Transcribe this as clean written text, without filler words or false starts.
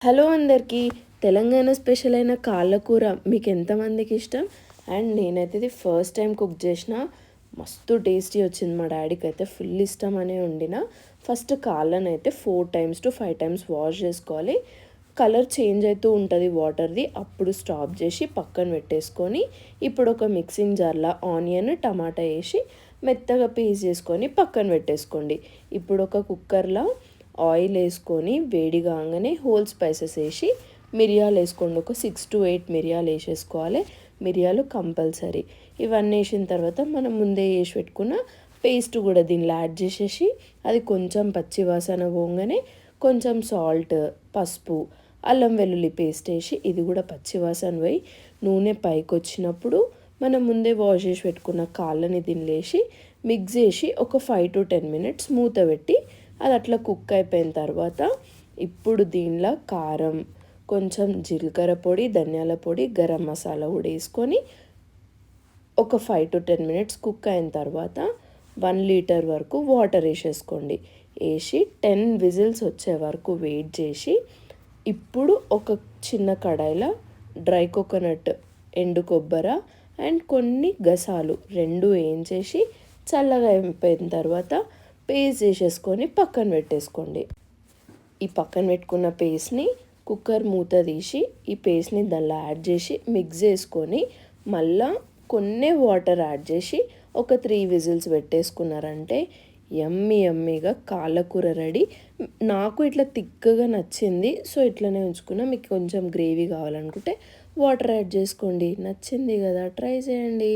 Hello అందరికీ. Telangana special అయిన కాళ్ళ కూర మీకు ఎంతమందికి ఇష్టం? అండ్ నేనైతే ఇది ఫస్ట్ టైం కుక్ చేసిన. మస్తు టేస్టీ వచ్చింది. మా డాడీకి అయితే ఫుల్ ఇష్టం అనే వండిన. ఫస్ట్ కాళ్ళను అయితే 4 times to 5 times వాష్ చేసుకోవాలి. కలర్ చేంజ్ అవుతూ ఉంటుంది వాటర్ది. అప్పుడు స్టాప్ చేసి పక్కన పెట్టేసుకొని ఇప్పుడు ఒక మిక్సింగ్ జార్లో ఆనియన్ టమాటా వేసి మెత్తగా పేస్ట్ చేసుకొని పక్కన పెట్టేసుకోండి. ఇప్పుడు ఒక కుక్కర్లో ఆయిల్ వేసుకొని వేడి కాగానే హోల్ స్పైసెస్ వేసి మిరియాలు వేసుకోండి. ఒక 6 to 8 మిరియాలు వేసేసుకోవాలి. మిరియాలు కంపల్సరీ. ఇవన్నీ వేసిన తర్వాత మనం ముందే వేసి పెట్టుకున్న పేస్ట్ కూడా దీనిలో యాడ్ చేసేసి అది కొంచెం పచ్చివాసన పోగానే కొంచెం సాల్ట్, పసుపు, అల్లం వెల్లుల్లి పేస్ట్ వేసి ఇది కూడా పచ్చివాసన పోయి నూనె పైకి వచ్చినప్పుడు మనం ముందే వాష్ చేసి పెట్టుకున్న కాళ్ళని దీనిలో వేసి మిక్స్ చేసి ఒక 5 to 10 minutes మూత పెట్టి అది అట్లా కుక్ అయిపోయిన తర్వాత ఇప్పుడు దీనిలో కారం, కొంచెం జీలకర్ర పొడి, ధనియాల పొడి, గరం మసాలా కూడా వేసుకొని ఒక 5 to 10 minutes కుక్ అయిన తర్వాత 1 liter వరకు వాటర్ వేసేసుకోండి. వేసి 10 విజిల్స్ వచ్చే వరకు వెయిట్ చేసి ఇప్పుడు ఒక చిన్న కడాయిలో డ్రై కోకోనట్, ఎండు కొబ్బరి అండ్ కొన్ని గసాలు రెండు వేయించేసి చల్లగా అయిపోయిన తర్వాత పేస్ట్ చేసేసుకొని పక్కన పెట్టేసుకోండి. ఈ పక్కన పెట్టుకున్న పేస్ట్ని కుక్కర్ మూత తీసి ఈ పేస్ట్ని దానిలో యాడ్ చేసి మిక్స్ చేసుకొని మళ్ళా కొన్ని వాటర్ యాడ్ చేసి ఒక 3 విజిల్స్ పెట్టేసుకున్నారంటే యమ్మీగా కాళ్ళకూర రెడీ. నాకు ఇట్లా థిక్గా నచ్చింది, సో ఇట్లనే ఉంచుకున్నా. మీకు కొంచెం గ్రేవీ కావాలనుకుంటే వాటర్ యాడ్ చేసుకోండి. నచ్చింది కదా, ట్రై చేయండి.